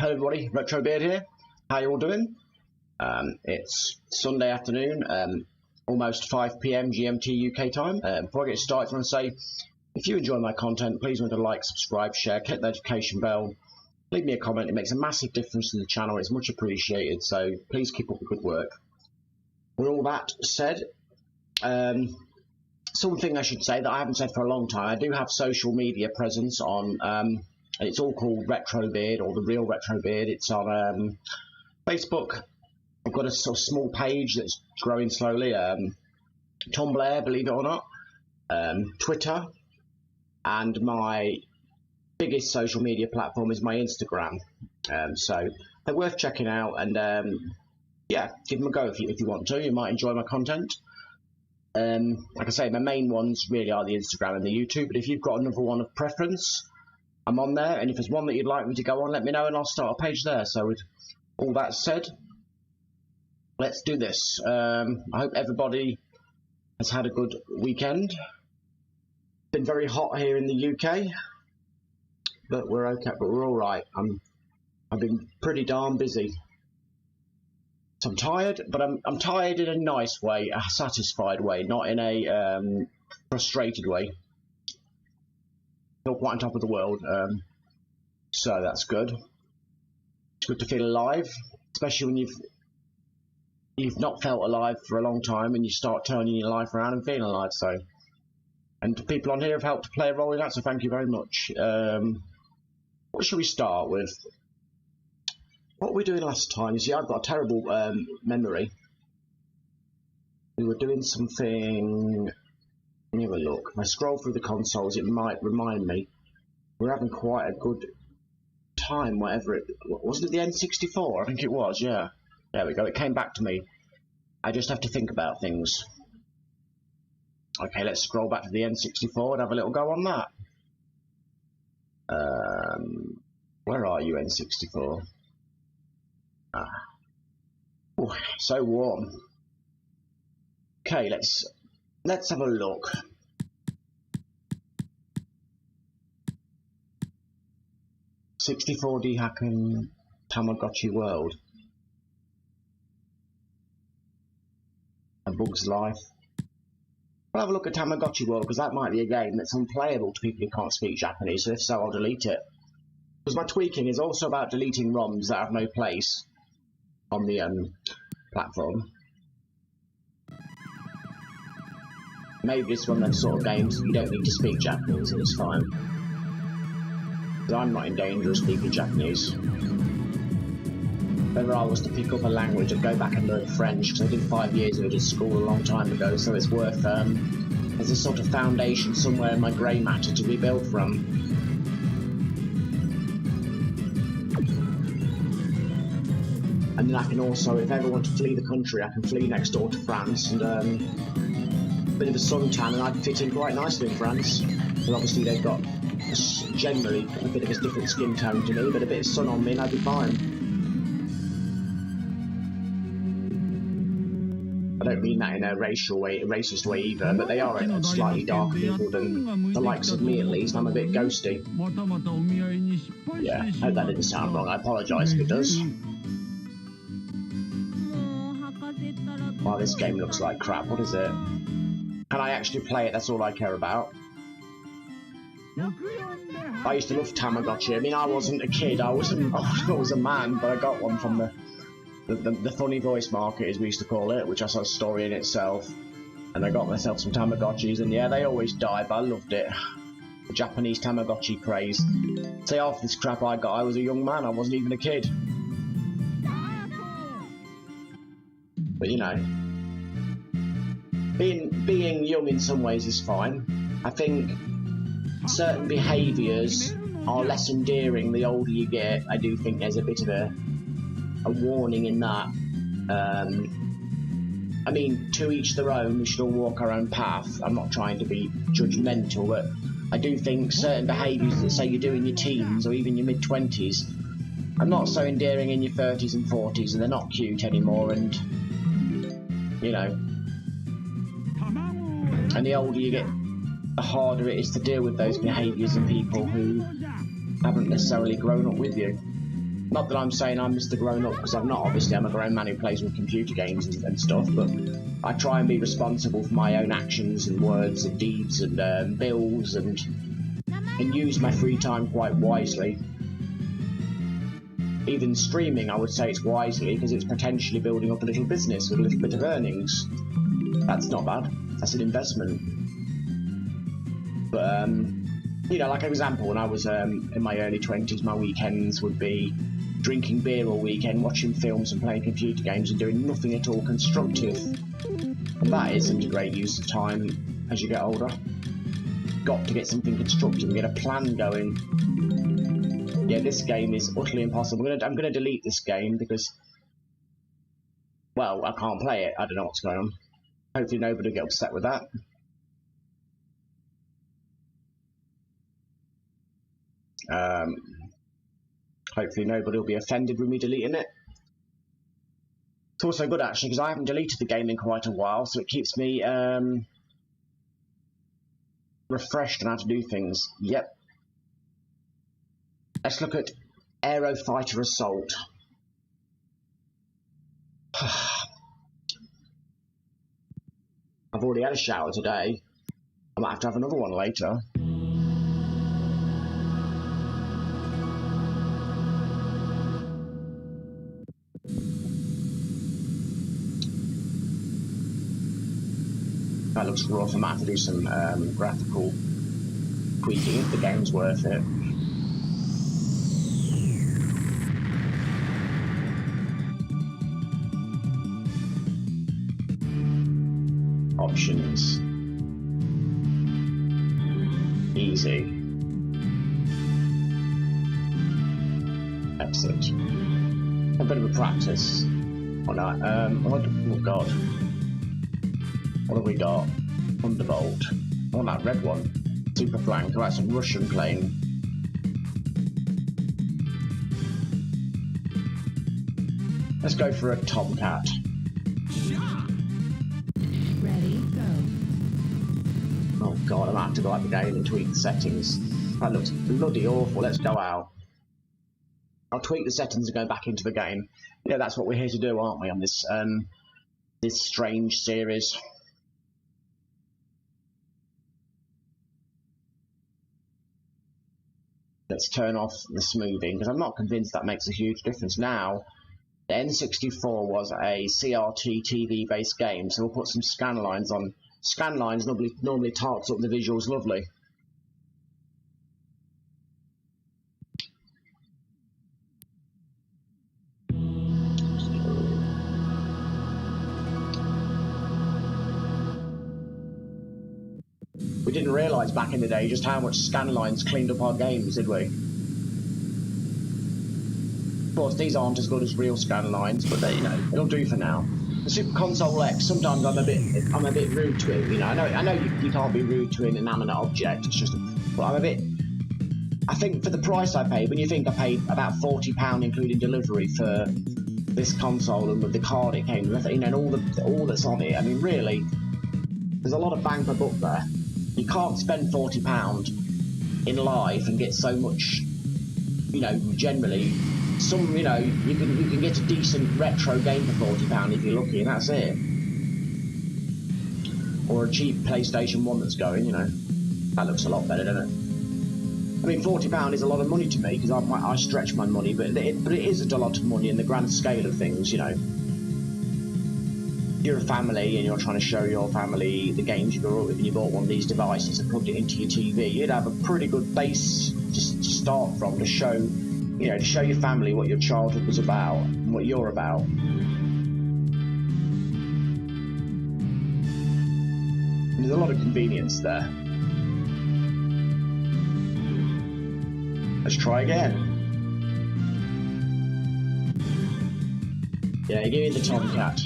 Hello everybody, Retro Beard here. How you all doing? It's Sunday afternoon, almost 5 PM GMT UK time. Before I get started, I want to say, if you enjoy my content, please remember to like, subscribe, share, click the notification bell, leave me a comment. It makes a massive difference to the channel. It's much appreciated, so please keep up the good work. With all that said, something I should say that I haven't said for a long time, I do have social media presence on, and it's all called Retro Beard, or The Real Retro Beard. It's on Facebook. I've got a sort of small page that's growing slowly. Tumblr, believe it or not. Twitter. And my biggest social media platform is my Instagram. So they're worth checking out. And yeah, give them a go if you want to. You might enjoy my content. Like I say, my main ones really are the Instagram and the YouTube. But if you've got another one of preference, I'm on there, and if there's one that you'd like me to go on, let me know and I'll start a page there. So with all that said, let's do this. I hope everybody has had a good weekend. Been very hot here in the UK, but we're okay, but we're all right. I've been pretty darn busy. So I'm tired, but I'm tired in a nice way, a satisfied way, not in a frustrated way. Not quite on top of the world, so that's good. It's good to feel alive, especially when you've not felt alive for a long time, and you start turning your life around and feeling alive. So, and the people on here have helped to play a role in that, so thank you very much. What should we start with? What were we doing last time? You see, I've got a terrible memory. We were doing something. Let me have a look. If I scroll through the consoles, it might remind me. We're having quite a good time, whatever it... Wasn't it the N64? I think it was, yeah. There we go. It came back to me. I just have to think about things. Okay, let's scroll back to the N64 and have a little go on that. Where are you, N64? Ah. Ooh, so warm. Okay, let's have a look. '64 Hacken Tamagotchi World. A Bug's Life. We'll have a look at Tamagotchi World, because that might be a game that's unplayable to people who can't speak Japanese, so if so, I'll delete it. Because my tweaking is also about deleting ROMs that have no place on the platform. Maybe it's one of those sort of games that you don't need to speak Japanese and it's fine. Because I'm not in danger of speaking Japanese. If ever I was to pick up a language, I'd go back and learn French, because I did 5 years of it at school a long time ago, so it's worth, there's a sort of foundation somewhere in my grey matter to rebuild from. And then I can also, if I ever want to flee the country, I can flee next door to France and, bit of a suntan, and I'd fit in quite nicely in France. But obviously they've got generally a bit of a different skin tone to me, but a bit of sun on me and I'd be fine. I don't mean that in a racist way either, but they are a slightly darker people than the likes of me at least. I'm a bit ghosty. Yeah, I hope that didn't sound wrong. I apologise if it does. Wow, this game looks like crap. What is it? Can I actually play it? That's all I care about. I used to love Tamagotchi. I mean, I wasn't a kid. I was a man, but I got one from the funny voice market, as we used to call it, which I saw a story in itself. And I got myself some Tamagotchis, and yeah, they always died, but I loved it. The Japanese Tamagotchi craze. Say half this crap I got, I was a young man. I wasn't even a kid. But you know. Being young in some ways is fine. I think certain behaviours are less endearing the older you get. I do think there's a bit of a warning in that. I mean, to each their own, we should all walk our own path. I'm not trying to be judgmental, but I do think certain behaviours that say you do in your teens or even your mid-20s are not so endearing in your 30s and 40s, and they're not cute anymore, and, you know. And the older you get, the harder it is to deal with those behaviours and people who haven't necessarily grown up with you. Not that I'm saying I'm Mr. Grown Up, because I'm not. Obviously, I'm a grown man who plays with computer games and stuff, but I try and be responsible for my own actions and words and deeds and bills and use my free time quite wisely. Even streaming, I would say it's wisely, because it's potentially building up a little business with a little bit of earnings. That's not bad. That's an investment. But, you know, like an example, when I was in my early 20s, my weekends would be drinking beer all weekend, watching films and playing computer games and doing nothing at all constructive. And that isn't a great use of time as you get older. Got to get something constructive and get a plan going. Yeah, this game is utterly impossible. I'm gonna delete this game because, well, I can't play it. I don't know what's going on. Hopefully nobody will get upset with that. Hopefully nobody will be offended with me deleting it. It's also good actually because I haven't deleted the game in quite a while, so it keeps me refreshed on how to do things. Yep. Let's look at Aero Fighter Assault. I've already had a shower today. I might have to have another one later. That looks rough. I might have to do some graphical tweaking if the game's worth it. Options. Easy. Exit. A bit of a practice. Oh no, oh god. What have we got? Thunderbolt. I want that red one. Super flank. Oh, that's a Russian plane. Let's go for a Tomcat. Ready, go. Oh god, I might have to go out the game and tweak the settings. That looks bloody awful. Let's go out. I'll tweak the settings and go back into the game. Yeah, that's what we're here to do, aren't we, on this this strange series. Let's turn off the smoothing, because I'm not convinced that makes a huge difference. Now, the N64 was a CRT TV-based game, so we'll put some scan lines on. Scan lines normally tarts up the visuals lovely. We didn't realise back in the day just how much scan lines cleaned up our games, did we? Of course, these aren't as good as real scan lines, but they, you know, it'll do for now. The Super Console X, sometimes I'm a bit rude to it. You know, I know you can't be rude to an inanimate object. It's just, but I'm a bit. I think for the price I paid, when you think I paid about £40 including delivery for this console and with the card it came with, you know, and all that's on it. I mean, really, there's a lot of bang per buck there. You can't spend £40 in life and get so much, you know, generally. Some, you know, you can get a decent retro game for £40 if you're lucky, and that's it. Or a cheap PlayStation 1 that's going, you know. That looks a lot better, doesn't it? I mean, £40 is a lot of money to me, because I stretch my money, but it is a lot of money in the grand scale of things, you know. You're a family and you're trying to show your family the games you grew up with, and you bought one of these devices and plugged it into your TV, you'd have a pretty good base to start from to show, you know, to show your family what your childhood was about and what you're about. And there's a lot of convenience there. Let's try again. Yeah, give me the Tomcat.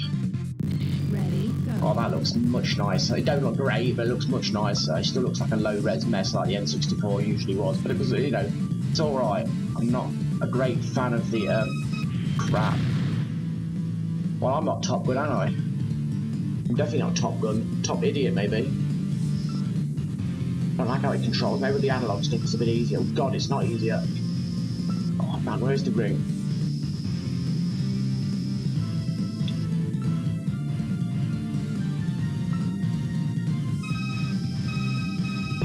Ready, go. Oh, that looks much nicer. It don't look great, but it looks much nicer. It still looks like a low-res mess like the N64 usually was, but it was, you know, it's alright. I'm not a great fan of the crap. Well, I'm not Top Gun, am I? I'm definitely not Top Gun. Top Idiot, maybe. I don't like how it controls. Maybe the analog stick is a bit easier. Oh god, it's not easier. Oh man, where's the ring?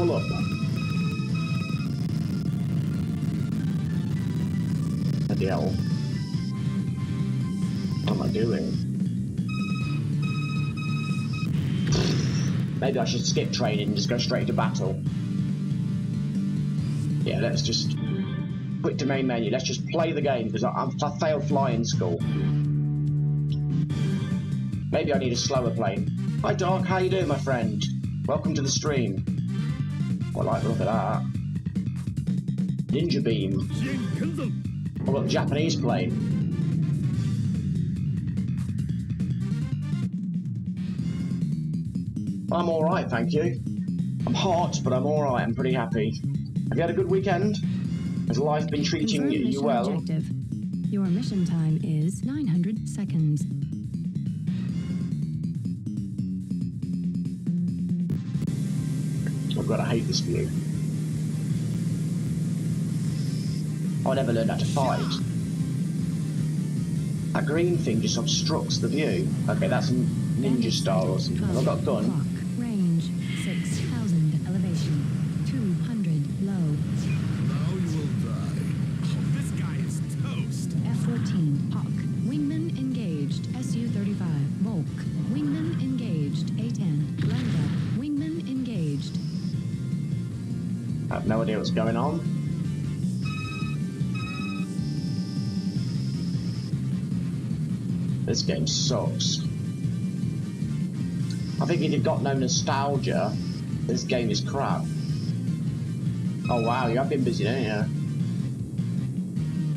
pull up. Bloody hell. What am I doing? Maybe I should skip training and just go straight to battle. Yeah, let's just... Quick to main menu. Let's just play the game, because I failed flying school. Maybe I need a slower plane. Hi Doc, how you doing, my friend? Welcome to the stream. Oh, I like the look at that. Ninja beam. Oh look, Japanese plane. I'm alright, thank you. I'm hot, but I'm alright, I'm pretty happy. Have you had a good weekend? Has life been treating you well? Objective. Your mission time is 900 seconds. I've got to hate this view. I never learned how to fight. That green thing just obstructs the view. Okay, that's a ninja star or something. I've got a gun. Clock. Range 6,000. Elevation 200. Low. Now you will die. Oh, this guy is toast. F-14. Hawk. Wingman engaged. Su-35. Volk. Wingman engaged. A-10. Lambda. Wingman engaged. I have no idea what's going on. This game sucks. I think if you've got no nostalgia, this game is crap. Oh wow, you have been busy, haven't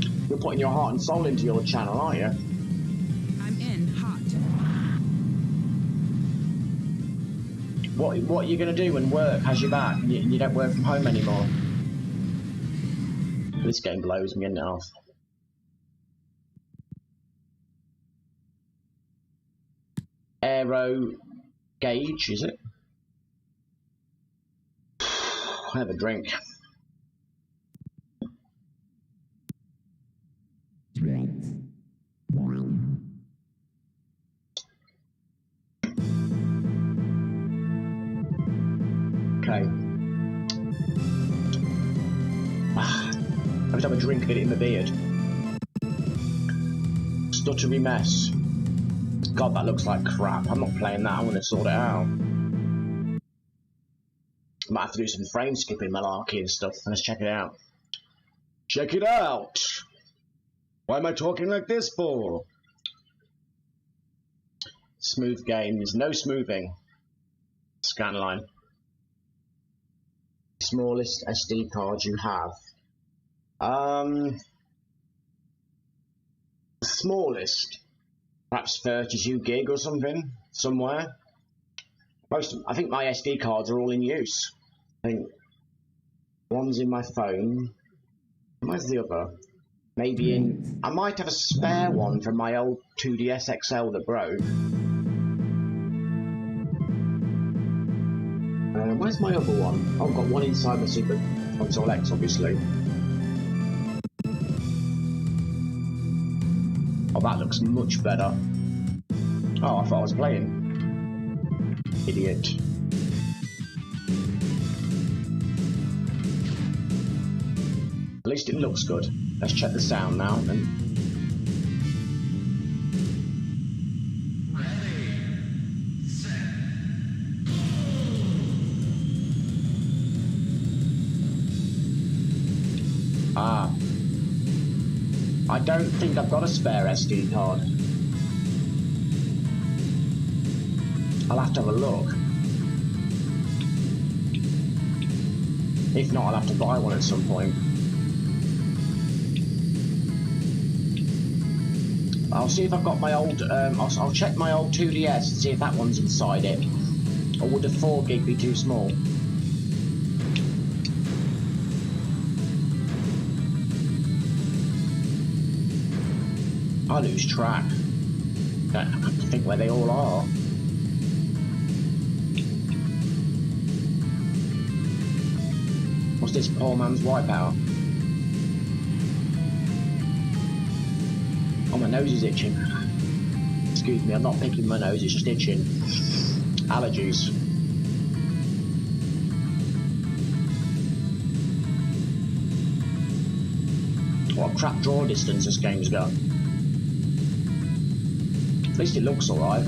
you? You're putting your heart and soul into your channel, aren't you? I'm in hot. What are you going to do when work has you back and you don't work from home anymore? This game blows me in it off. Aero gauge, is it? I have a drink. Okay. Every time I drink, I get it in my beard. Stuttery mess. God, that looks like crap. I'm not playing that. I'm going to sort it out. I might have to do some frame skipping malarkey and stuff. Let's check it out. Check it out! Why am I talking like this for? Smooth games. No smoothing. Scan line. Smallest SD card you have. Smallest. Perhaps 32 gig or something, somewhere. I think my SD cards are all in use. I think one's in my phone. Where's the other? Maybe in... I might have a spare one from my old 2DS XL that broke. Where's my other one? Oh, I've got one inside my Super Console X, obviously. Oh, that looks much better. Oh, I thought I was playing. Idiot. At least it looks good. Let's check the sound now then. Ready, set, Ah. I don't think I've got a spare SD card. I'll have to have a look. If not, I'll have to buy one at some point. I'll see if I've got my old, I'll check my old 2DS and see if that one's inside it. Or would a 4 gig be too small? I lose track. I have to think where they all are. What's this poor man's wipeout? Oh, my nose is itching. Excuse me, I'm not picking my nose, it's just itching. Allergies. What a crap draw distance this game's got. At least it looks alright.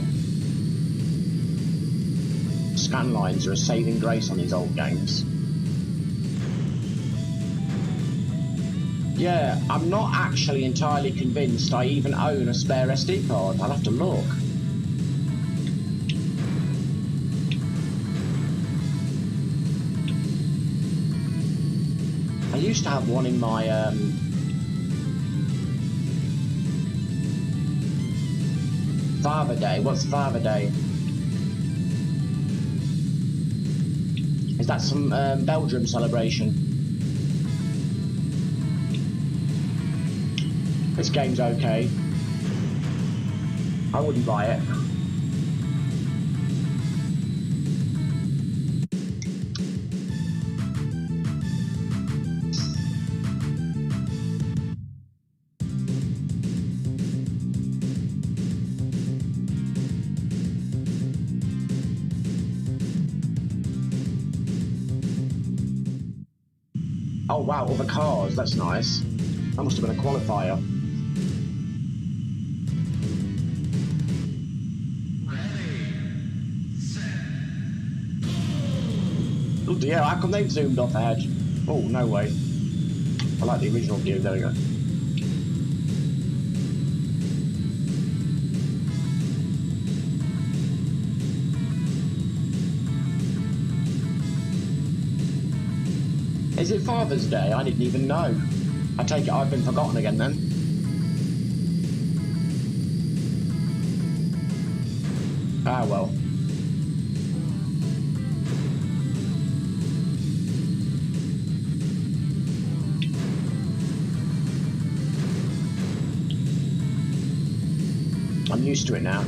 Scan lines are a saving grace on these old games. Yeah, I'm not actually entirely convinced I even own a spare SD card. I'll have to look. I used to have one in my Father Day. What's Father Day? Is that some Belgium celebration? This game's okay. I wouldn't buy it. Oh wow, all the cars, that's nice. That must have been a qualifier. Oh dear, how come they've zoomed off ahead? Oh, no way. I like the original view, there we go. Is it Father's Day? I didn't even know. I take it I've been forgotten again then. Ah well. I'm used to it now.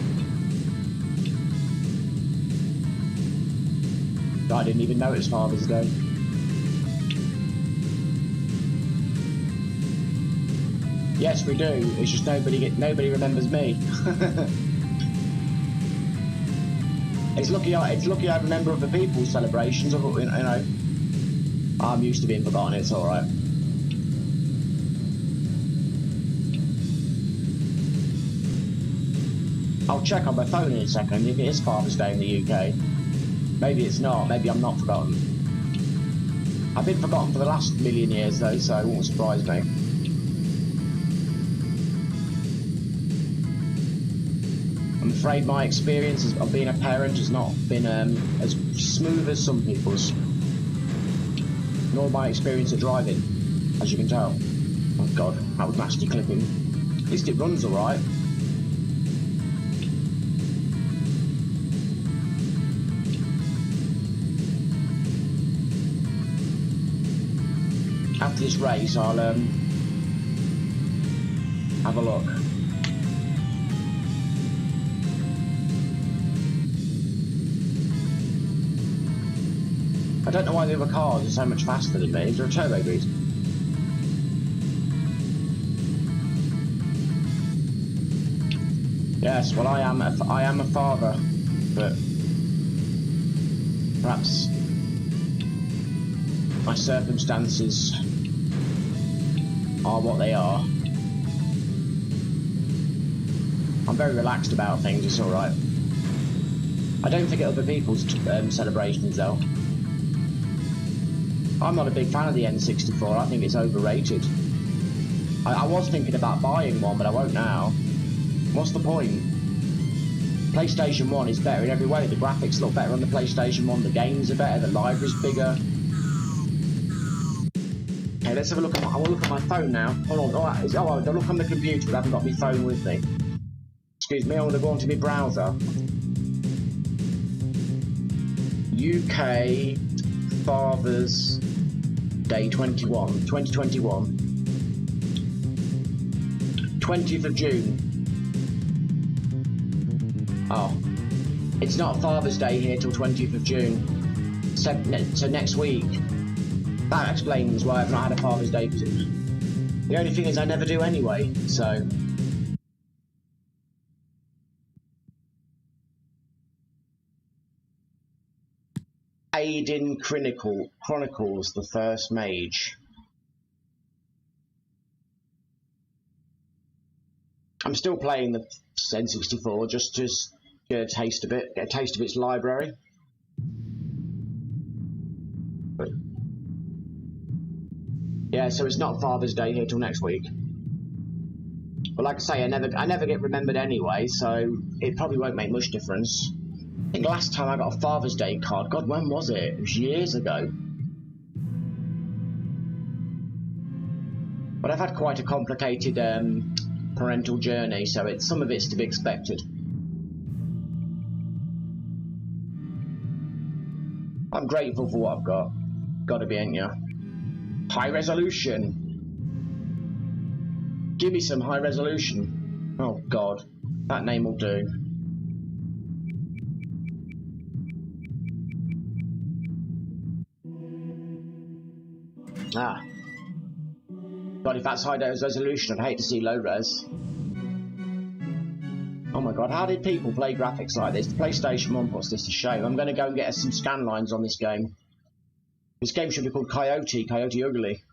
I didn't even know it was Father's Day. Yes, we do. It's just nobody remembers me. It's lucky I remember other people's celebrations. You know, I'm used to being forgotten. It's all right. I'll check on my phone in a second if it is Father's Day in the UK. Maybe it's not. Maybe I'm not forgotten. I've been forgotten for the last million years though, so it won't surprise me. I'm afraid my experience of being a parent has not been as smooth as some people's. Nor my experience of driving, as you can tell. Oh god, that was nasty clipping. At least it runs alright. After this race, I'll have a look. I don't know why the other cars are so much faster than me. Is there a turbo boost? Yes, well I am a father, but perhaps my circumstances are what they are. I'm very relaxed about things, it's alright. I don't forget other people's celebrations though. I'm not a big fan of the N64, I think it's overrated. I was thinking about buying one, but I won't now. What's the point? PlayStation 1 is better in every way. The graphics look better on the PlayStation 1, the games are better, the library's bigger. Okay, let's have a look at I will look at my phone now. Hold on, I'll look on the computer, I haven't got my phone with me. Excuse me, I want to go onto my browser. UK Father's Day 2021. 20th of June. Oh. It's not Father's Day here till 20th of June. So next week. That explains why I've not had a Father's Day visit. The only thing is I never do anyway, so... Aiden Chronicles, the first mage. I'm still playing the N64 just to get a taste of it, get a taste of its library. But yeah, so it's not Father's Day here till next week. But like I say, I never get remembered anyway, so it probably won't make much difference. I think last time I got a Father's Day card, God, when was it? It was years ago. But I've had quite a complicated parental journey, so some of it's to be expected. I'm grateful for what I've got. Gotta be, ain't ya? High resolution. Give me some high resolution. Oh God, that name will do. Ah. God, if that's high resolution, I'd hate to see low res. Oh my God, how did people play graphics like this? The PlayStation 1 puts this to shame. I'm going to go and get us some scan lines on this game. This game should be called Coyote Ugly.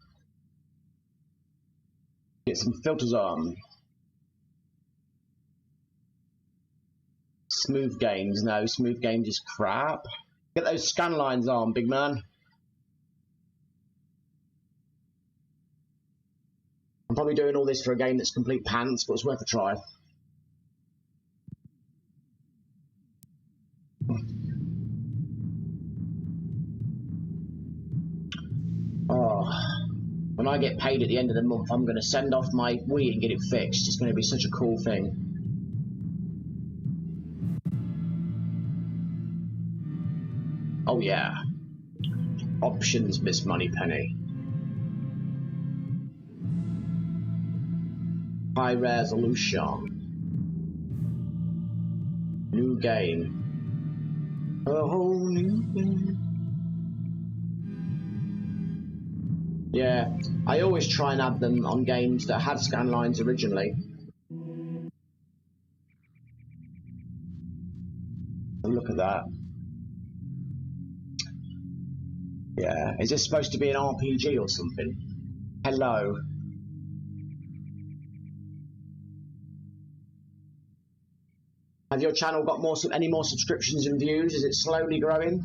Get some filters on. Smooth games. No, smooth games is crap. Get those scan lines on, big man. I'm probably doing all this for a game that's complete pants, but it's worth a try. Oh, when I get paid at the end of the month, I'm going to send off my Wii and get it fixed. It's going to be such a cool thing. Oh yeah. Options, Miss Moneypenny. High resolution. New game. A whole new game. Yeah, I always try and add them on games that had scan lines originally. Look at that. Yeah, is this supposed to be an RPG or something? Hello. Have your channel got any more subscriptions and views? Is it slowly growing?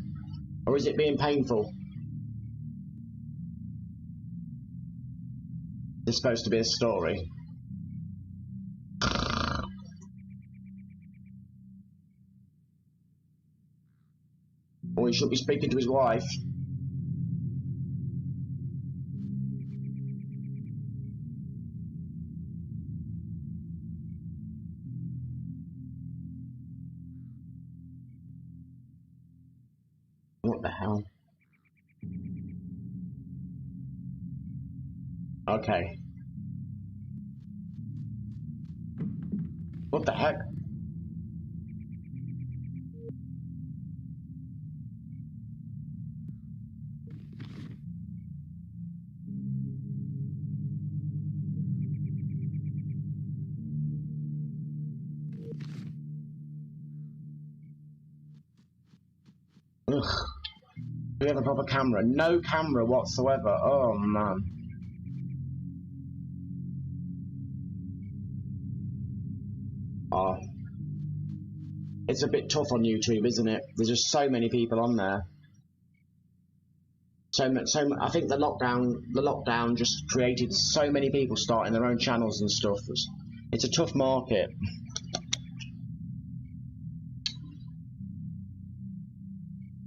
Or is it being painful? It's supposed to be a story. Or he should be speaking to his wife. What the hell? Okay. What the heck? Ugh. Do we have a proper camera? No camera whatsoever. Oh man. Oh. It's a bit tough on YouTube, isn't it? There's just so many people on there. I think the lockdown just created so many people starting their own channels and stuff. It's a tough market.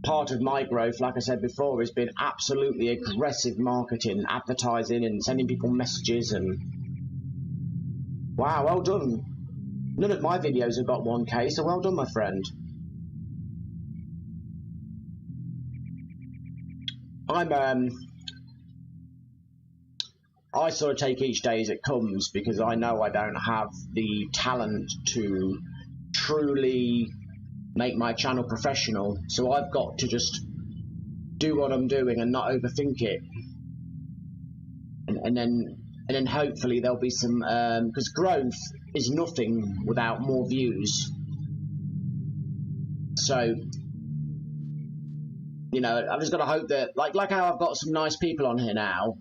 Part of my growth, like I said before, has been absolutely aggressive marketing, advertising, and sending people messages. And wow, well done. None of my videos have got 1K, so well done, my friend. I sort of take each day as it comes because I know I don't have the talent to truly make my channel professional, so I've got to just do what I'm doing and not overthink it, and then hopefully there'll be some because growth is nothing without more views. So you know, I've just got to hope that like how I've got some nice people on here now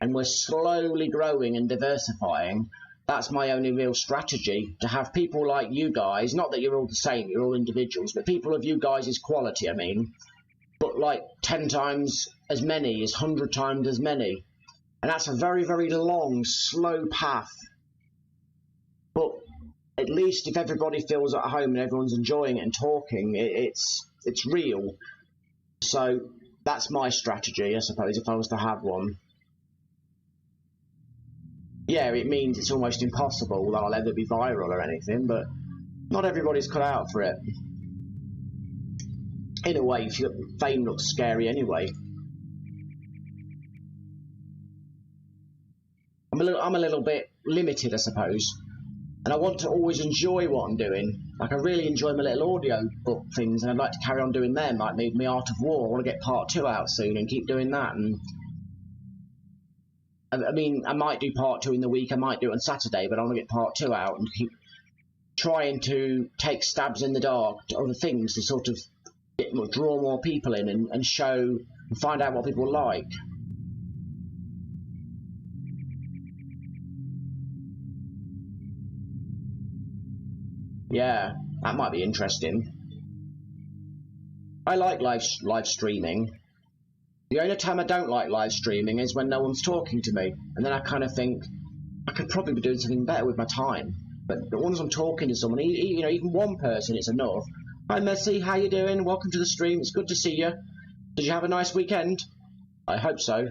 and we're slowly growing and diversifying, that's my only real strategy, to have people like you guys, not that you're all the same, you're all individuals, but people of you guys' quality, I mean, but like 10 times as many, is 100 times as many. And that's a very, very long, slow path. But at least if everybody feels at home and everyone's enjoying it and talking, it's real. So that's my strategy, I suppose, if I was to have one. Yeah, it means it's almost impossible that I'll ever be viral or anything, but not everybody's cut out for it. In a way, fame looks scary anyway. I'm a little bit limited, I suppose, and I want to always enjoy what I'm doing. Like, I really enjoy my little audio book things, and I'd like to carry on doing them, like my Art of War. I want to get part 2 out soon and keep doing that. And I mean, I might do part 2 in the week, I might do it on Saturday, but I want to get part 2 out and keep trying to take stabs in the dark to other things to sort of draw more people in and show and find out what people like. Yeah, that might be interesting. I like live streaming. The only time I don't like live streaming is when no one's talking to me, and then I kind of think I could probably be doing something better with my time. But once I'm talking to someone, you know, even one person, it's enough. Hi Messi, how you doing? Welcome to the stream. It's good to see you. Did you have a nice weekend? I hope so.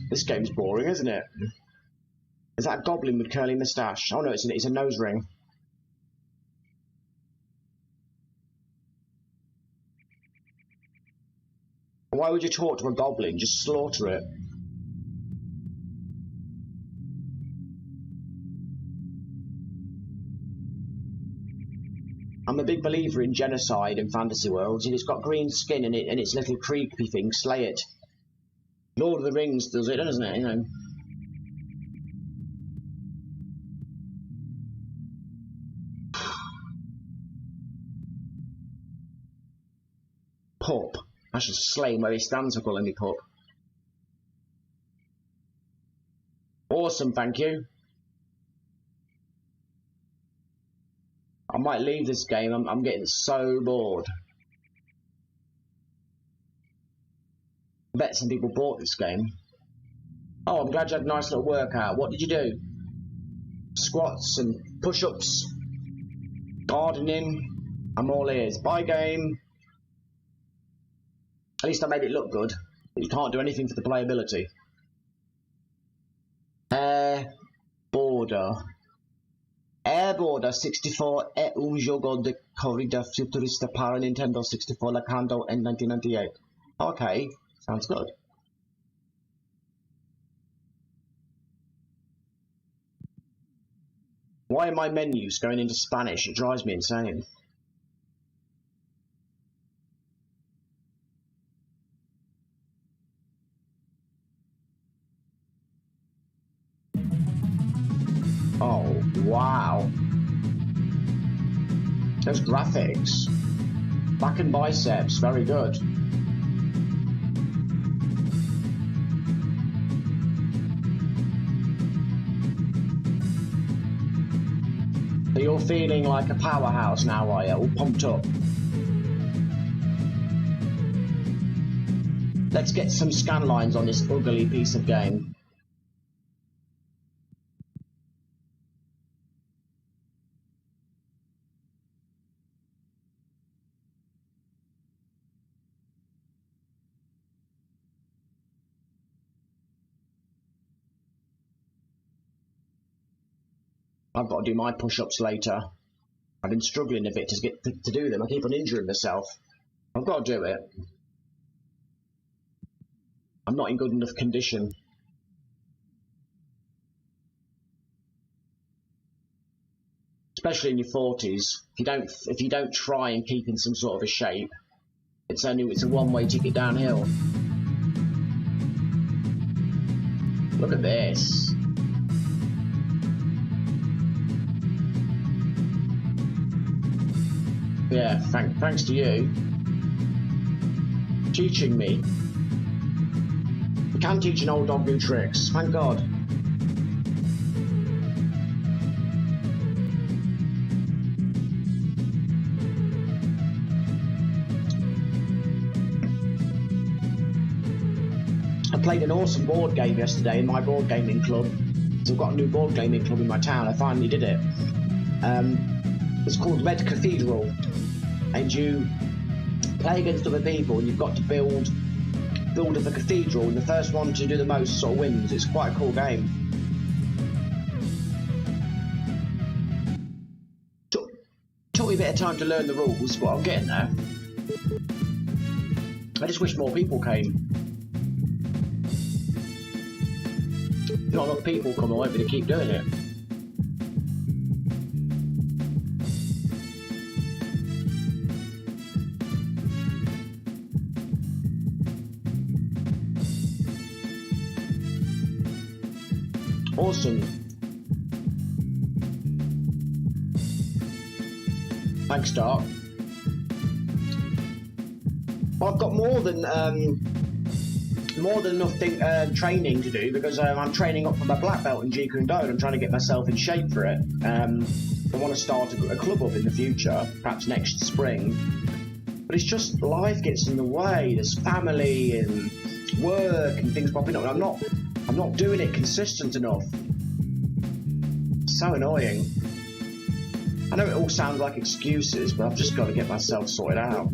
This game's boring, isn't it? Is that a goblin with curly moustache? Oh no, it's a nose ring. Why would you talk to a goblin? Just slaughter it. I'm a big believer in genocide in fantasy worlds, and it's got green skin in it and its little creepy thing, slay it. Lord of the Rings does it, doesn't it? You know. Pup. I should slay him where he stands for calling me pup. Awesome, thank you. I might leave this game. I'm getting so bored. I bet some people bought this game. Oh, I'm glad you had a nice little workout. What did you do? Squats and push-ups. Gardening. I'm all ears. Bye, game. At least I made it look good. But you can't do anything for the playability. Border. Border 64 è un gioco di corrida futurista para Nintendo 64 lanzato in 1998. Okay, sounds good. Why are my menus going into Spanish? It drives me insane. Oh, wow. Those graphics. Back and biceps, very good. So you're feeling like a powerhouse now, are you? All pumped up. Let's get some scan lines on this ugly piece of game. I've got to do my push-ups later. I've been struggling a bit to do them. I keep on injuring myself. I've got to do it. I'm not in good enough condition. Especially in your 40s. If you don't try and keep in some sort of a shape, it's a one-way ticket downhill. Look at this. Yeah, thanks to you teaching me. Can teach an old dog new tricks, thank God. I played an awesome board game yesterday in my board gaming club. So I've got a new board gaming club in my town. I finally did it. It's called Red Cathedral, and you play against other people, and you've got to build up a cathedral, and the first one to do the most sort of wins. It's quite a cool game. Took me a bit of time to learn the rules, but I'm getting there. I just wish more people came. If not enough people come, I won't be able to keep doing it. Awesome. Thanks, Dark. Well, I've got more than enough training to do, because I'm training up for my black belt in Jeet Kune Do, and I'm trying to get myself in shape for it. I want to start a club up in the future, perhaps next spring. But it's just life gets in the way. There's family and work and things popping up. And I'm not doing it consistent enough. It's so annoying. I know it all sounds like excuses, but I've just got to get myself sorted out.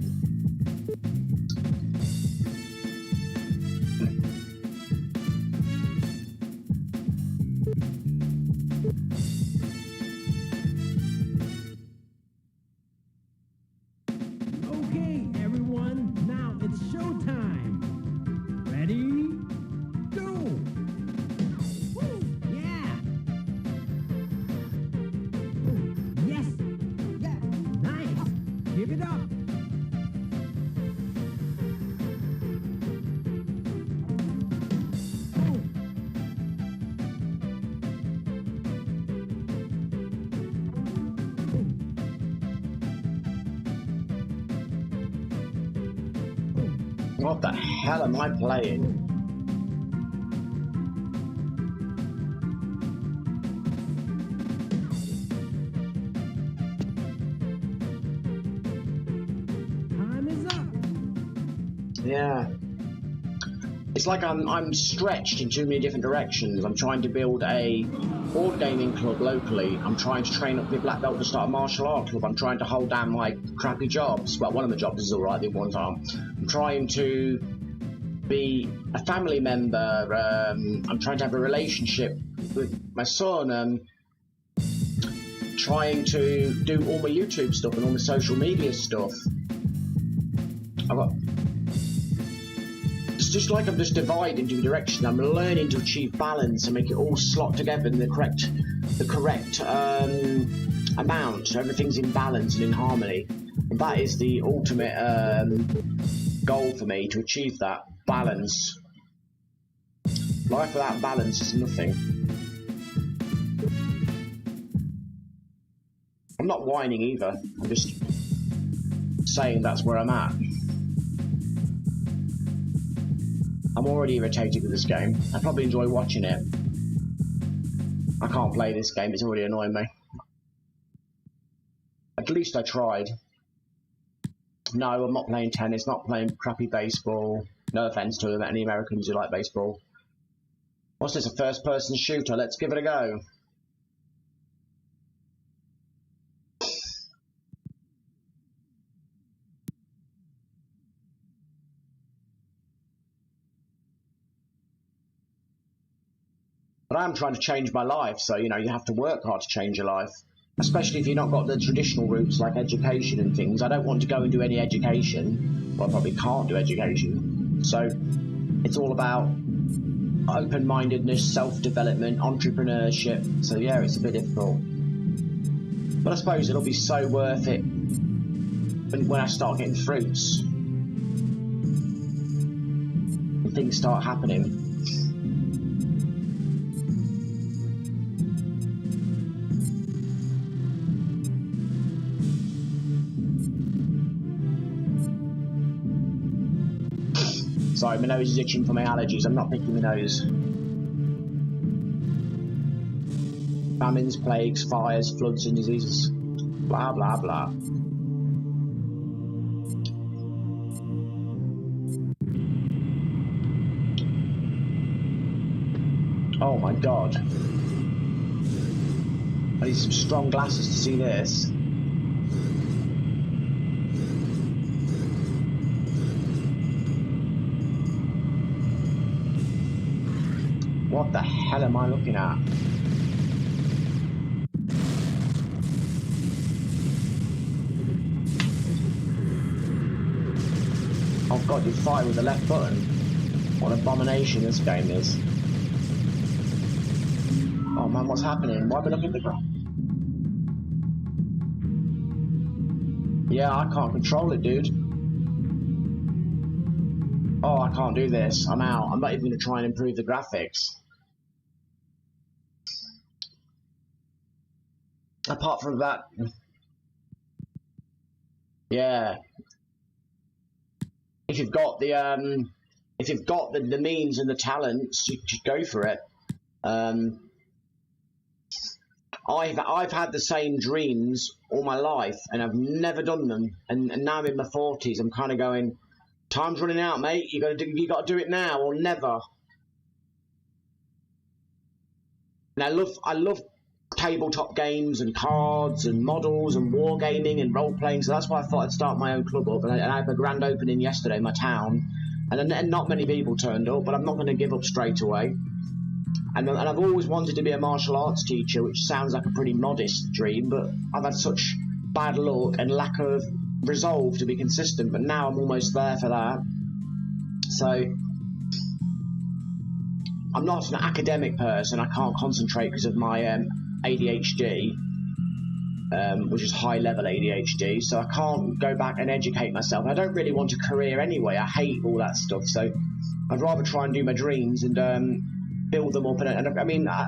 Okay, everyone, now it's showtime. Ready? Go! Woo, yeah! Yes! Yeah! Nice! Give it up! What the hell am I playing? Time is up! Yeah. It's like I'm stretched in too many different directions. I'm trying to build a board gaming club locally. I'm trying to train up my black belt to start a martial art club. I'm trying to hold down my crappy jobs. Well, one of the jobs is alright, the other ones aren't. I'm trying to be a family member. I'm trying to have a relationship with my son. Trying to do all my YouTube stuff and all my social media stuff. It's just like I'm just divided into a direction. I'm learning to achieve balance and make it all slot together in the correct amount, so everything's in balance and in harmony. And that is the ultimate goal for me, to achieve that balance. Life without balance is nothing. I'm not whining either. I'm just saying that's where I'm at. I'm already irritated with this game. I probably enjoy watching it. I can't play this game, it's already annoying me. At least I tried. No, I'm not playing tennis, not playing crappy baseball. No offense to any Americans who like baseball. What's this, a first-person shooter? Let's give it a go. But I'm trying to change my life, so, you know, you have to work hard to change your life. Especially if you've not got the traditional routes like education and things. I don't want to go and do any education. Well, I probably can't do education. So it's all about open-mindedness, self-development, entrepreneurship. So yeah, it's a bit difficult. But I suppose it'll be so worth it when I start getting fruits. And things start happening. Sorry, my nose is itching for my allergies. I'm not picking my nose. Famines, plagues, fires, floods and diseases. Blah, blah, blah. Oh my god. I need some strong glasses to see this. What the hell am I looking at? Oh god, you fire with the left button. What an abomination this game is. Oh man, what's happening? Why am I looking at the ground? Yeah, I can't control it, dude. Oh, I can't do this. I'm out. I'm not even going to try and improve the graphics. Apart from that... Yeah. If you've got the means and the talents, you should go for it. I've had the same dreams all my life, and I've never done them. And now I'm in my 40s. I'm kind of going, time's running out, mate. You got to do it now or never. And I love tabletop games and cards and models and wargaming and role playing. So that's why I thought I'd start my own club up. And I had a grand opening yesterday in my town, and not many people turned up. But I'm not going to give up straight away. And I've always wanted to be a martial arts teacher, which sounds like a pretty modest dream, but I've had such bad luck and lack of resolve to be consistent, but now I'm almost there for that. So I'm not an academic person. I can't concentrate because of my ADHD, which is high level ADHD, so I can't go back and educate myself. I don't really want a career anyway. I hate all that stuff, so I'd rather try and do my dreams and build them up. And I mean, I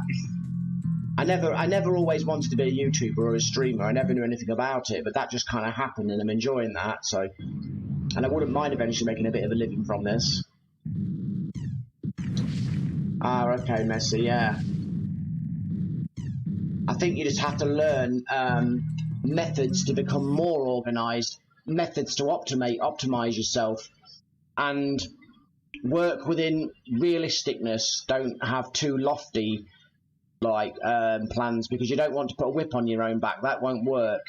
never always wanted to be a YouTuber or a streamer. I never knew anything about it, but that just kind of happened, and I'm enjoying that. So, and I wouldn't mind eventually making a bit of a living from this. Ah, okay, Messi, yeah. I think you just have to learn methods to become more organised, methods to optimise yourself, and work within realisticness. Don't have too lofty plans, because you don't want to put a whip on your own back. That won't work.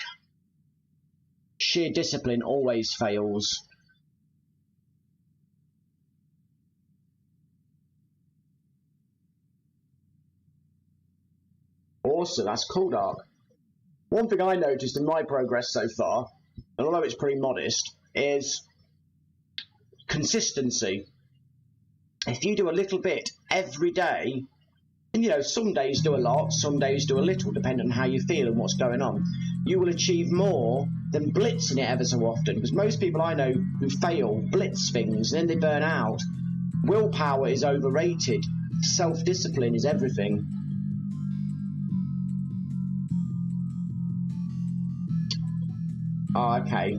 Sheer discipline always fails. Awesome, that's cool, Dark. One thing I noticed in my progress so far, and although it's pretty modest, is consistency. If you do a little bit every day, and you know, some days do a lot, some days do a little, depending on how you feel and what's going on, you will achieve more than blitzing it ever so often. Because most people I know who fail blitz things and then they burn out. Willpower is overrated. Self-discipline is everything. Oh, okay.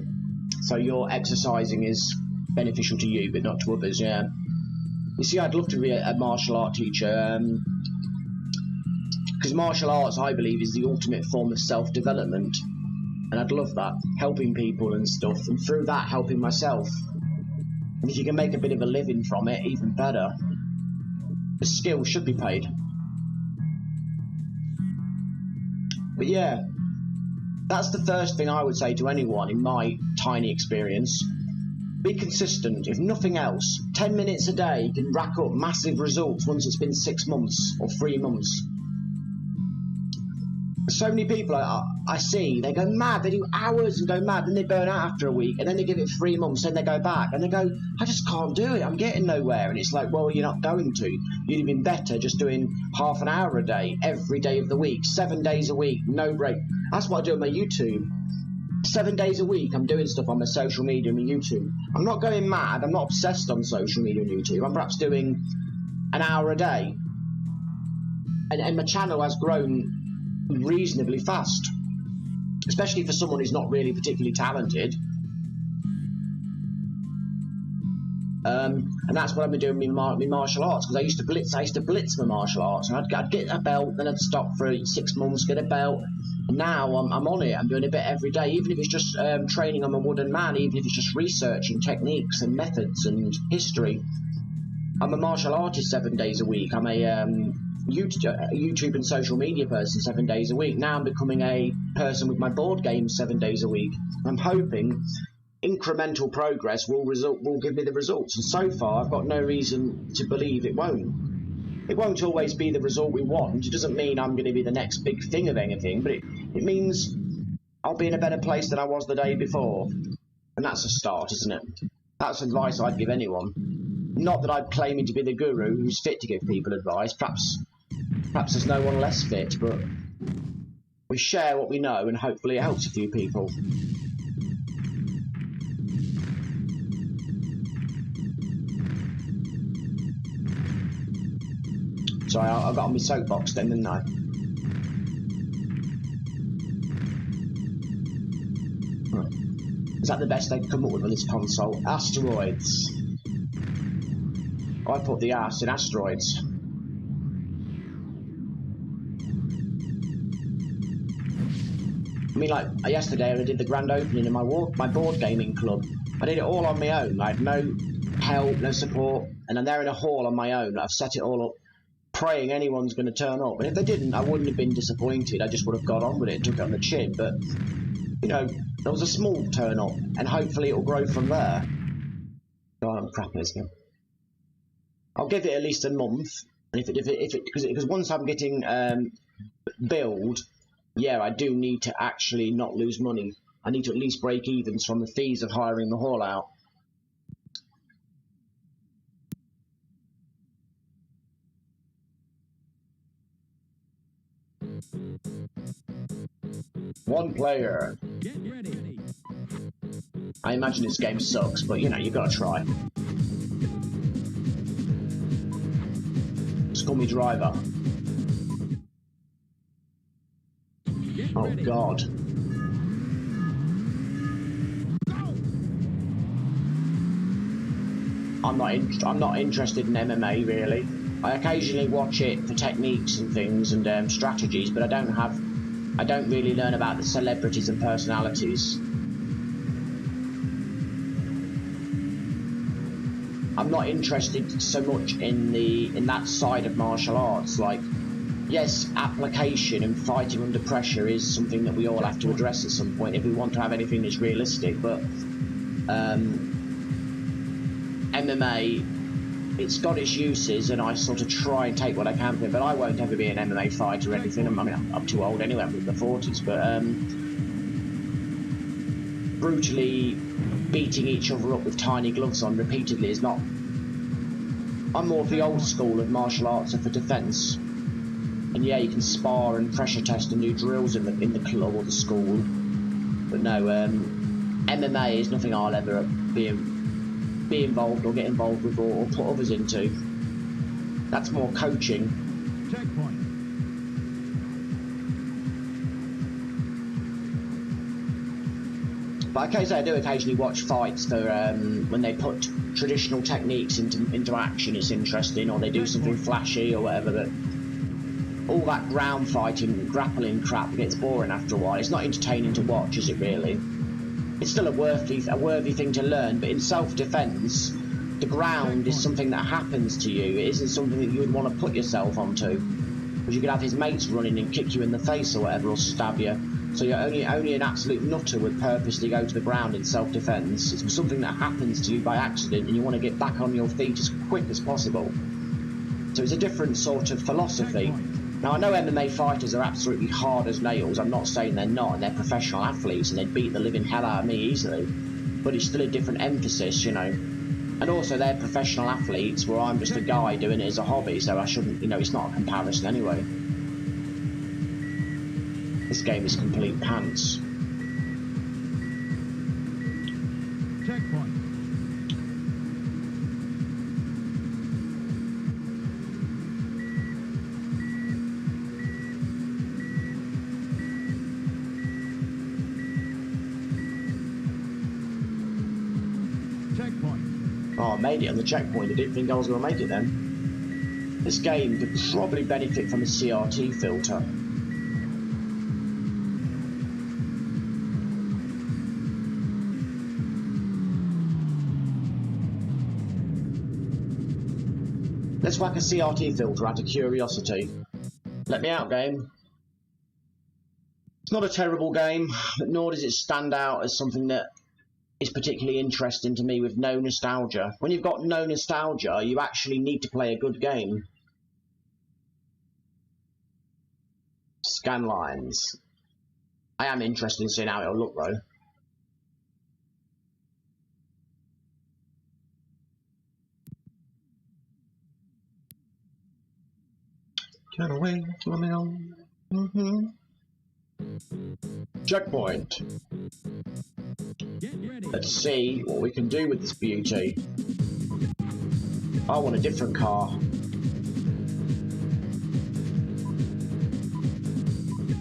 So your exercising is beneficial to you, but not to others, yeah. You see, I'd love to be a martial art teacher, because martial arts, I believe, is the ultimate form of self-development, and I'd love that, helping people and stuff, and through that, helping myself. And if you can make a bit of a living from it, even better. The skill should be paid. But yeah, that's the first thing I would say to anyone in my tiny experience. Be consistent. If nothing else, 10 minutes a day can rack up massive results once it's been 6 months or 3 months. So many people I see, they go mad, they do hours and go mad, then they burn out after a week, and then they give it 3 months, then they go back, and they go, I just can't do it, I'm getting nowhere. And it's like, well, you're not going to. You'd have been better just doing half an hour a day, every day of the week, 7 days a week, no break. That's what I do on my YouTube. 7 days a week, I'm doing stuff on my social media and my YouTube. I'm not going mad, I'm not obsessed on social media and YouTube. I'm perhaps doing an hour a day. And my channel has grown reasonably fast, especially for someone who's not really particularly talented. And that's what I've been doing with my martial arts, because I used to blitz my martial arts, and I'd get a belt, then I'd stop for 6 months, get a belt, and now I'm on it. I'm doing a bit every day, even if it's just training on a wooden man, even if it's just researching techniques and methods and history. I'm a martial artist 7 days a week. I'm a YouTube and social media person 7 days a week. Now I'm becoming a person with my board games 7 days a week. I'm hoping incremental progress will give me the results, and so far I've got no reason to believe it won't. It won't always be the result we want. It doesn't mean I'm going to be the next big thing of anything, but it means I'll be in a better place than I was the day before, and that's a start, isn't it? That's advice I'd give anyone. Not that I'm claiming to be the guru who's fit to give people advice. Perhaps there's no one less fit, but we share what we know, and hopefully it helps a few people. Sorry, I got on my soapbox then, didn't I? Is that the best they could come up with on this console? Asteroids. I put the ass in asteroids. I mean, like yesterday, I did the grand opening in my board gaming club. I did it all on my own. I had no help, no support, and I'm there in a hall on my own. I've set it all up, praying anyone's going to turn up. And if they didn't, I wouldn't have been disappointed. I just would have got on with it and took it on the chin. But, you know, there was a small turn up, and hopefully it'll grow from there. God, I'm crap listening. I'll give it at least a month, and because once I'm getting billed, yeah, I do need to actually not lose money. I need to at least break evens from the fees of hiring the hall out. One player. Get ready. I imagine this game sucks, but you know, you've got to try. Just call me driver. Oh God. I'm not interested in MMA really. I occasionally watch it for techniques and things and strategies, but I don't really learn about the celebrities and personalities. I'm not interested so much in that side of martial arts. Like, yes, application and fighting under pressure is something that we all have to address at some point if we want to have anything that's realistic, but MMA, it's got its uses, and I sort of try and take what I can from it, but I won't ever be an MMA fighter or anything. I'm too old anyway, I'm in the 40s, but brutally beating each other up with tiny gloves on repeatedly is not... I'm more of the old school of martial arts for defence. And yeah, you can spar and pressure test and do drills in the club or the school, but no, MMA is nothing I'll ever be involved or get involved with or put others into. That's more coaching. Checkpoint. But I do occasionally watch fights for when they put traditional techniques into action. It's interesting, or they do something flashy or whatever. But all that ground fighting, grappling crap gets boring after a while. It's not entertaining to watch, is it really? It's still a worthy thing to learn, but in self-defense, the ground is something that happens to you. It isn't something that you would want to put yourself onto, because you could have his mates running and kick you in the face or whatever, or stab you. So you're only an absolute nutter would purposely go to the ground in self-defense. It's something that happens to you by accident, and you want to get back on your feet as quick as possible. So it's a different sort of philosophy. Now, I know MMA fighters are absolutely hard as nails. I'm not saying they're not, and they're professional athletes, and they'd beat the living hell out of me easily. But it's still a different emphasis, you know. And also, they're professional athletes, where I'm just a guy doing it as a hobby, so I shouldn't, you know, it's not a comparison anyway. This game is complete pants. Checkpoint. Checkpoint. Oh, I made it on the checkpoint. I didn't think I was going to make it then. This game could probably benefit from a CRT filter. Let's whack a CRT filter out of curiosity. Let me out, game. It's not a terrible game, but nor does it stand out as something that is particularly interesting to me with no nostalgia. When you've got no nostalgia, you actually need to play a good game. Scan lines. I am interested in seeing how it'll look though. Turn away from me on. Checkpoint. Let's see what we can do with this beauty. I want a different car.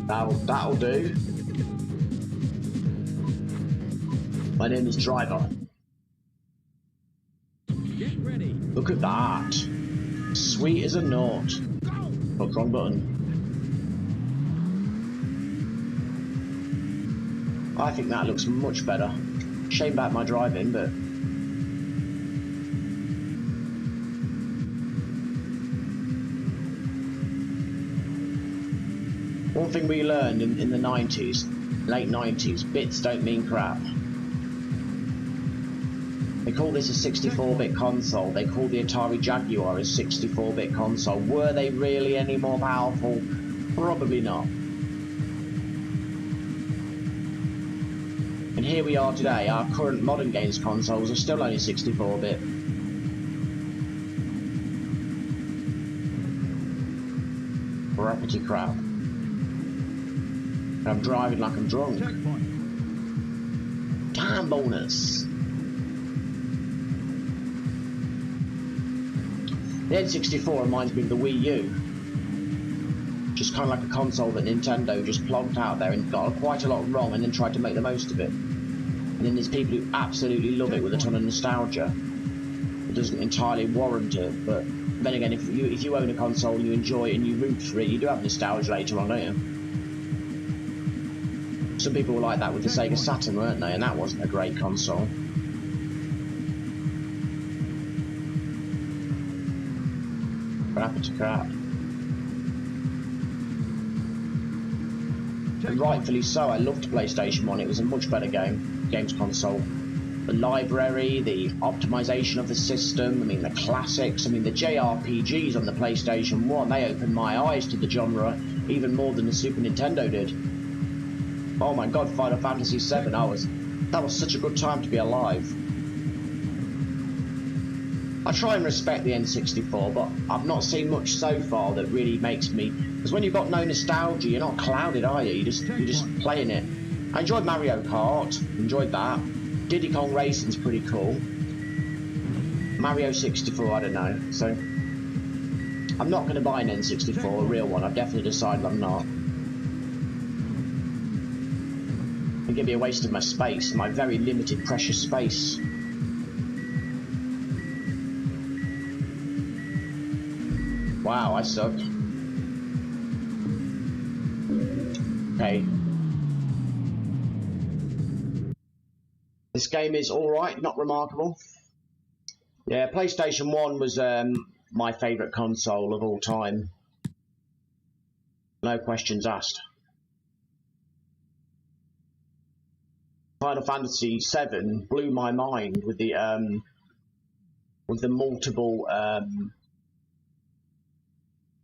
That'll do. My name is Driver. Get ready. Look at that. Sweet as a naught. Oh, wrong button. I think that looks much better. Shame about my driving, but... One thing we learned in the 90s, late 90s, bits don't mean crap. They call this a 64-bit console. They call the Atari Jaguar a 64-bit console. Were they really any more powerful? Probably not. And here we are today. Our current modern games consoles are still only 64-bit. Rappity crap. And I'm driving like I'm drunk. Time bonus. The N64 reminds me of the Wii U. Just kind of like a console that Nintendo just plonked out there and got quite a lot wrong and then tried to make the most of it. And then there's people who absolutely love it with a ton of nostalgia. It doesn't entirely warrant it, but then again, if you own a console and you enjoy it and you root for it, you do have nostalgia later on, don't you? Some people were like that with the Sega Saturn, weren't they? And that wasn't a great console. Crap. And rightfully so, I loved PlayStation 1, it was a much better games console. The library, the optimization of the system, I mean the classics, I mean the JRPGs on the PlayStation 1, they opened my eyes to the genre even more than the Super Nintendo did. Oh my god, Final Fantasy VII, that was such a good time to be alive. I try and respect the N64, but I've not seen much so far that really makes me... Because when you've got no nostalgia, you're not clouded, are you? You're just playing it. I enjoyed Mario Kart, enjoyed that. Diddy Kong Racing's pretty cool. Mario 64, I don't know. So, I'm not going to buy an N64, a real one. I've definitely decided I'm not. It'd give me a waste of my space, my very limited, precious space. Wow, I suck. Okay. This game is alright, not remarkable. Yeah, PlayStation 1 was my favourite console of all time. No questions asked. Final Fantasy VII blew my mind with the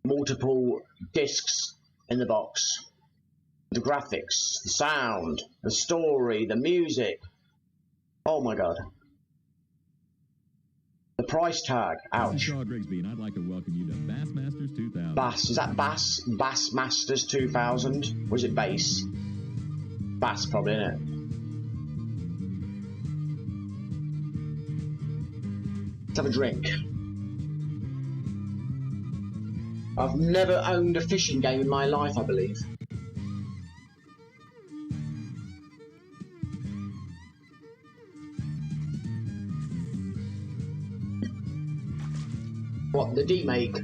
multiple discs in the box. The graphics, the sound, the story, the music. Oh my god. The price tag, ouch. Shaw Grigsby, and I'd like to welcome you to Bassmasters 2000. Bass, is that Bass? Bassmasters 2000? Or is it Bass? Bass probably, isn't it? Let's have a drink. I've never owned a fishing game in my life, I believe. What, the demake?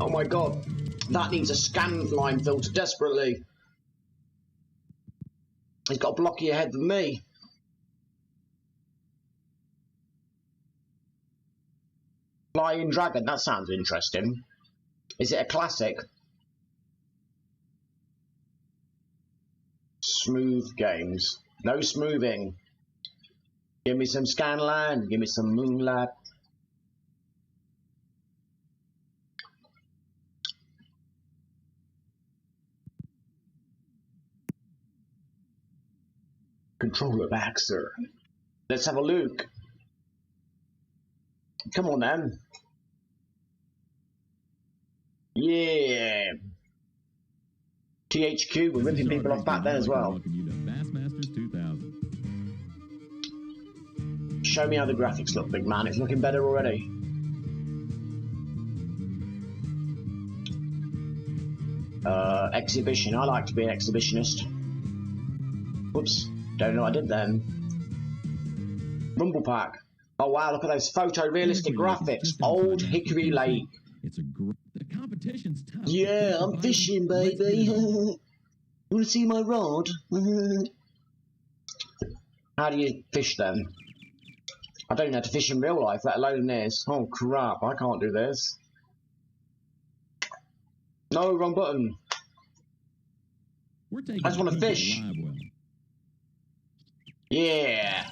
Oh my god, that needs a scan line filter desperately. He's got a blockier head than me. Flying Dragon, that sounds interesting. Is it a classic? Smooth games. No smoothing. Give me some scanline, give me some moonlight. Controller back, sir. Let's have a look. Come on then. Yeah. THQ were ripping people off back then as well. Show me how the graphics look, big man. It's looking better already. Exhibition. I like to be an exhibitionist. Whoops. Don't know what I did then. Rumble Pack. Oh wow, look at those photorealistic graphics. Old Hickory Lake. The competition's tough. Yeah, I'm fishing, baby. You want to see my rod? How do you fish then? I don't know how to fish in real life, let alone this. Oh crap, I can't do this. No, wrong button. I just want to fish. Yeah.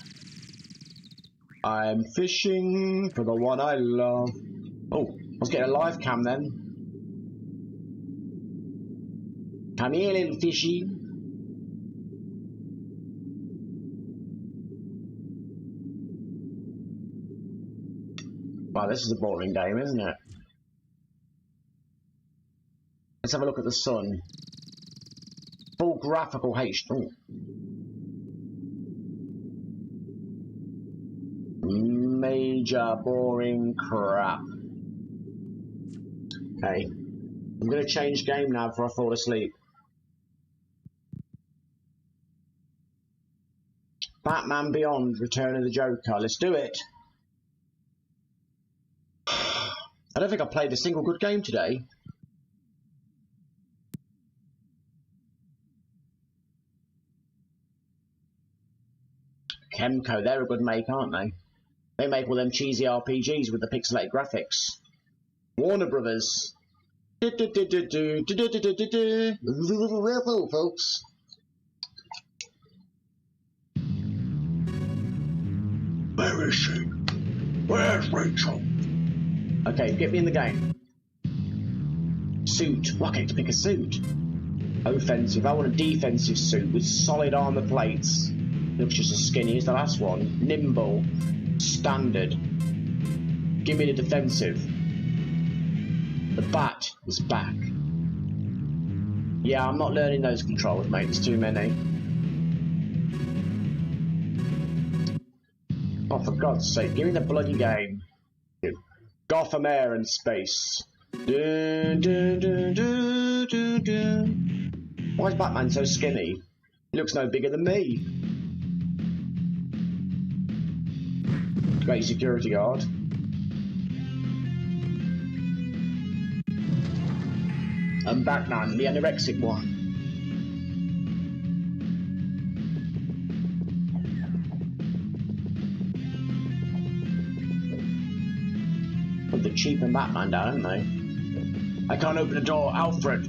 I'm fishing for the one I love. Oh, let's get a live cam then. Come here, little fishy. Wow, this is a boring game, isn't it? Let's have a look at the sun. Full graphical HD. Major boring crap. Okay. I'm going to change game now before I fall asleep. Batman Beyond, Return of the Joker. Let's do it. I don't think I played a single good game today. Kemco, they're a good make, aren't they? They make all them cheesy RPGs with the pixelated graphics. Warner Brothers. Folks. Where is she? Where's Rachel? Okay, get me in the game. Suit. Well, I get to pick a suit. Offensive. I want a defensive suit with solid armor plates. Looks just as skinny as the last one. Nimble. Standard. Give me the defensive. The bat is back. Yeah, I'm not learning those controls, mate. There's too many. Oh, for God's sake, give me the bloody game. Gotham Air and Space. Dun, dun, dun, dun, dun, dun. Why is Batman so skinny? He looks no bigger than me. Great security guard. And Batman, the anorexic one. Put the cheap and Batman down, haven't they? I can't open the door, Alfred.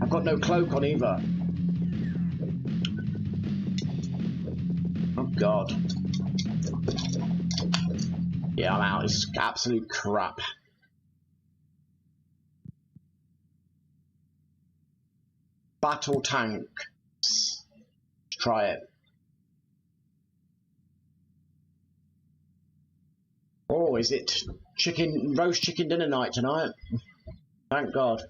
I've got no cloak on either. Oh God. Yeah, I'm out. It's absolute crap. Battle tank. Let's try it. Oh, is it roast chicken dinner night tonight? Thank God.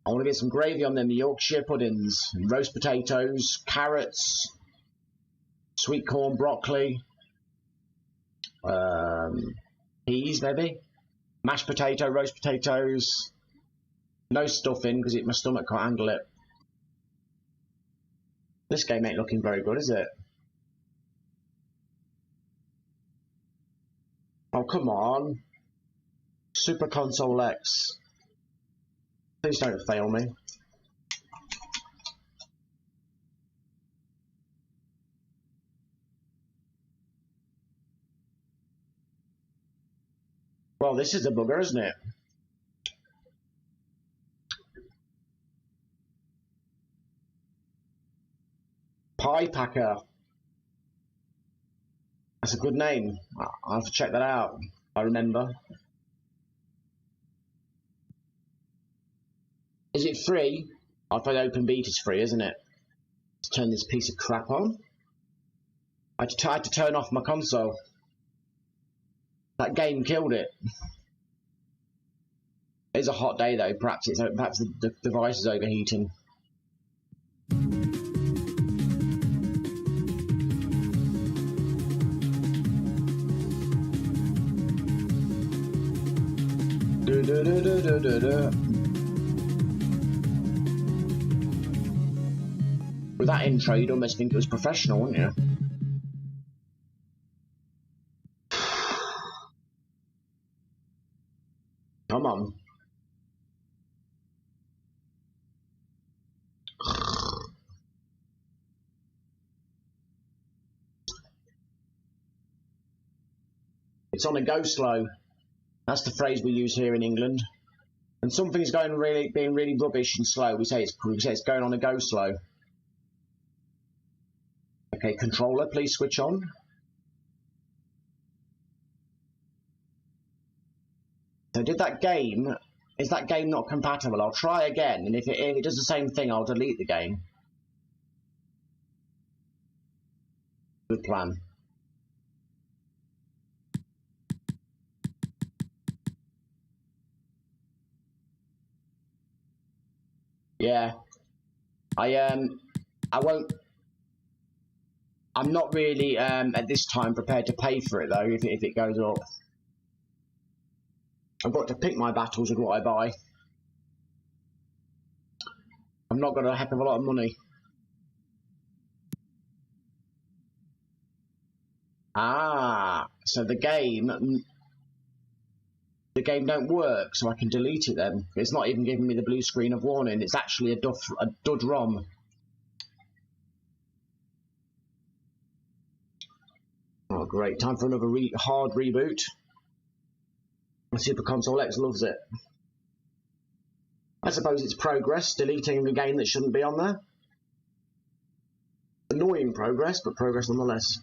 I want to get some gravy on them Yorkshire puddings, roast potatoes, carrots, sweet corn, broccoli, peas maybe, mashed potato, roast potatoes, no stuffing because my stomach can't handle it. This game ain't looking very good, is it? come on. Super Console X. Please don't fail me. Well, this is a bugger, isn't it? Pie Packer. That's a good name. I'll have to check that out. I remember. Is it free? I thought Open Beta's free, isn't it? Let's turn this piece of crap on. I had to turn off my console. That game killed it. It's a hot day though. Perhaps the device is overheating. With that intro, you'd almost think it was professional, wouldn't you? Come on. It's on a go slow. That's the phrase we use here in England. And something's being really rubbish and slow, we say it's going on a go slow. Okay, controller, please switch on. So is that game not compatible? I'll try again, and if it does the same thing, I'll delete the game. Good plan. Yeah, I won't. I'm not really at this time prepared to pay for it though. If it goes up, I've got to pick my battles with what I buy. I've not got a heck of a lot of money. Ah, so the game don't work, so I can delete it then. It's not even giving me the blue screen of warning. It's actually a dud ROM. Oh, great. Time for another hard reboot. Super Console X loves it. I suppose it's progress, deleting a game that shouldn't be on there. Annoying progress, but progress nonetheless.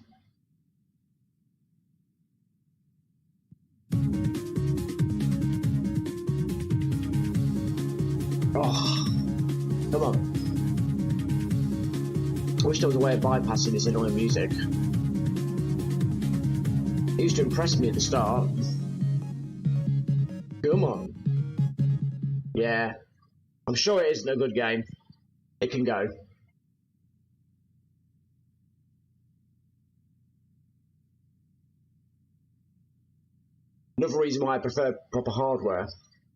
Oh, come on. I wish there was a way of bypassing this annoying music. It used to impress me at the start. Come on. Yeah. I'm sure it isn't a good game. It can go. Another reason why I prefer proper hardware.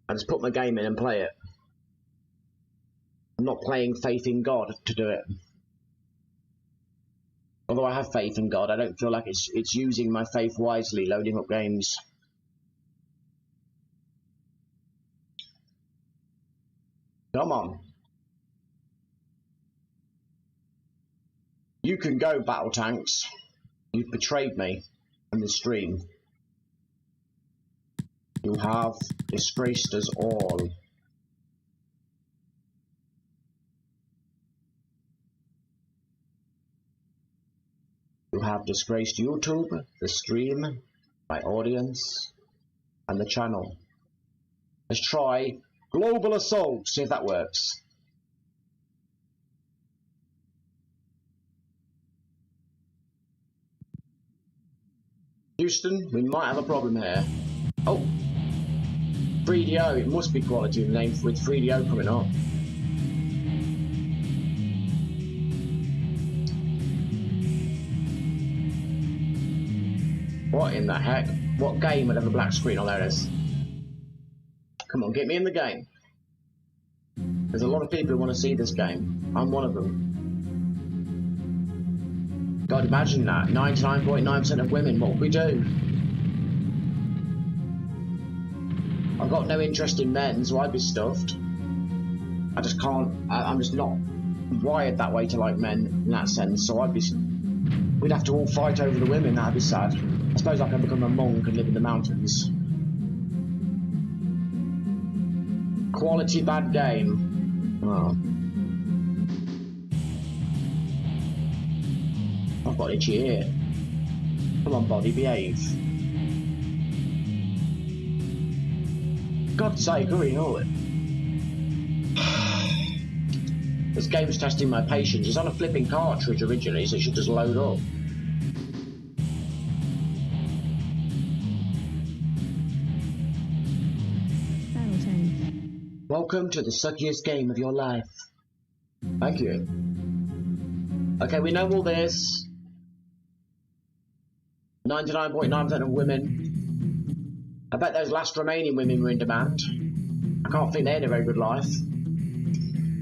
I just put my game in and play it. I'm not playing faith in God to do it. Although I have faith in God, I don't feel like it's using my faith wisely, loading up games. Come on. You can go, battle tanks. You've betrayed me in the stream. You have disgraced us all. You have disgraced YouTube, the stream, my audience, and the channel. Let's try Global Assault, see if that works. Houston, we might have a problem here. Oh, 3DO, it must be quality of the name with 3DO coming up. What in the heck? What game would have a black screen? Oh, there it is. Come on, get me in the game. There's a lot of people who want to see this game. I'm one of them. God, imagine that. 99.9% of women, what would we do? I've got no interest in men, so I'd be stuffed. I just can't. I'm just not wired that way to like men in that sense. So we'd have to all fight over the women. That'd be sad. I suppose I can become a monk and live in the mountains. Quality bad game. Oh. I've got itchy ear. Come on, body, behave. God's sake, hurry up. This game's testing my patience. It's on a flipping cartridge originally, so it should just load up. Battle tank. Welcome to the suckiest game of your life. Thank you. Okay, we know all this. 99.9% of women. I bet those last Romanian women were in demand. I can't think they had a very good life.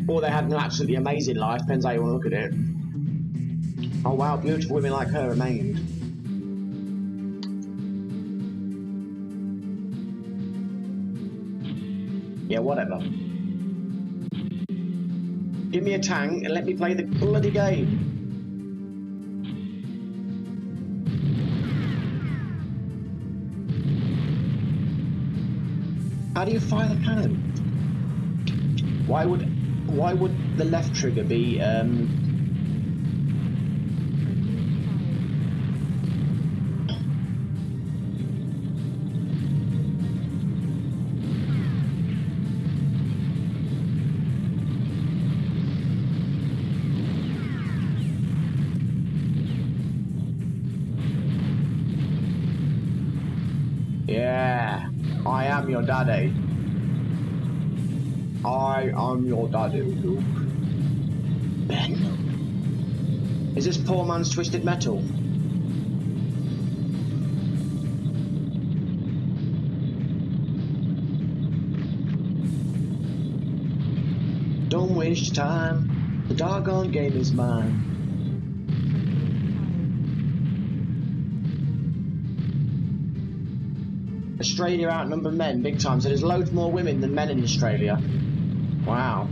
Or they had an absolutely amazing life, depends how you want to look at it. Oh wow, beautiful women like her remained. Yeah, whatever. Give me a tank and let me play the bloody game. How do you fire the cannon? Why would the left trigger be Yeah, I am your daddy. I am your daddy, Luke. Ben? Is this poor man's twisted metal? Don't waste your time. The doggone game is mine. Australia outnumber men big time, so there's loads more women than men in Australia. Wow.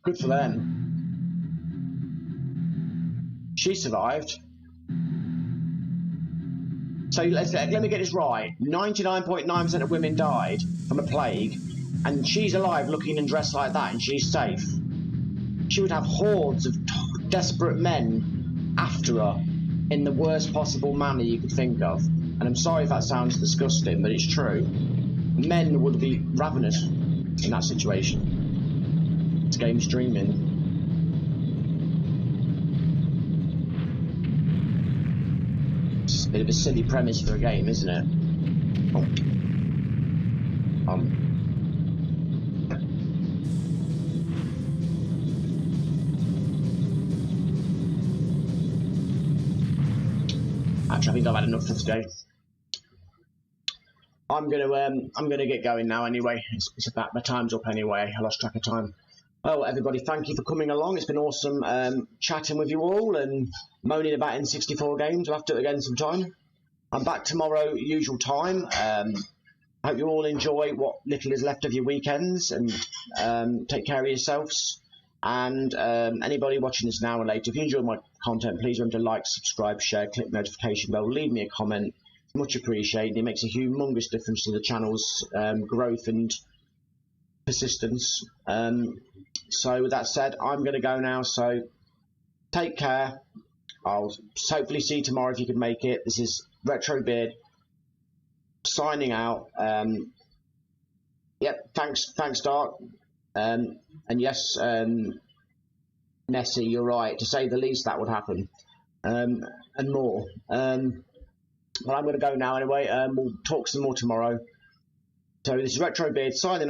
Good for them. She survived. So let me get this right. 99.9% of women died from a plague, and she's alive looking and dressed like that, and she's safe. She would have hordes of desperate men after her in the worst possible manner you could think of. And I'm sorry if that sounds disgusting, but it's true. Men would be ravenous in that situation. This game's dreaming. It's a bit of a silly premise for a game, isn't it? Oh. Actually, I think I've had enough for today. I'm gonna get going now anyway. It's about, my time's up anyway. I lost track of time. Well, everybody, thank you for coming along. It's been awesome chatting with you all and moaning about N64 games. We'll have to do it again sometime. I'm back tomorrow, usual time. Hope you all enjoy what little is left of your weekends and take care of yourselves. And anybody watching this now or later, if you enjoy my content, please remember to like, subscribe, share, click notification bell, leave me a comment. It's much appreciated. It makes a humongous difference to the channel's growth and persistence. So with that said, I'm going to go now. So take care. I'll hopefully see you tomorrow if you can make it. This is Retro Beard signing out. Yep, thanks Dark. And yes, Nessie, you're right. To say the least, that would happen, and more. Well, I'm going to go now anyway. We'll talk some more tomorrow. So this is Retro Beard signing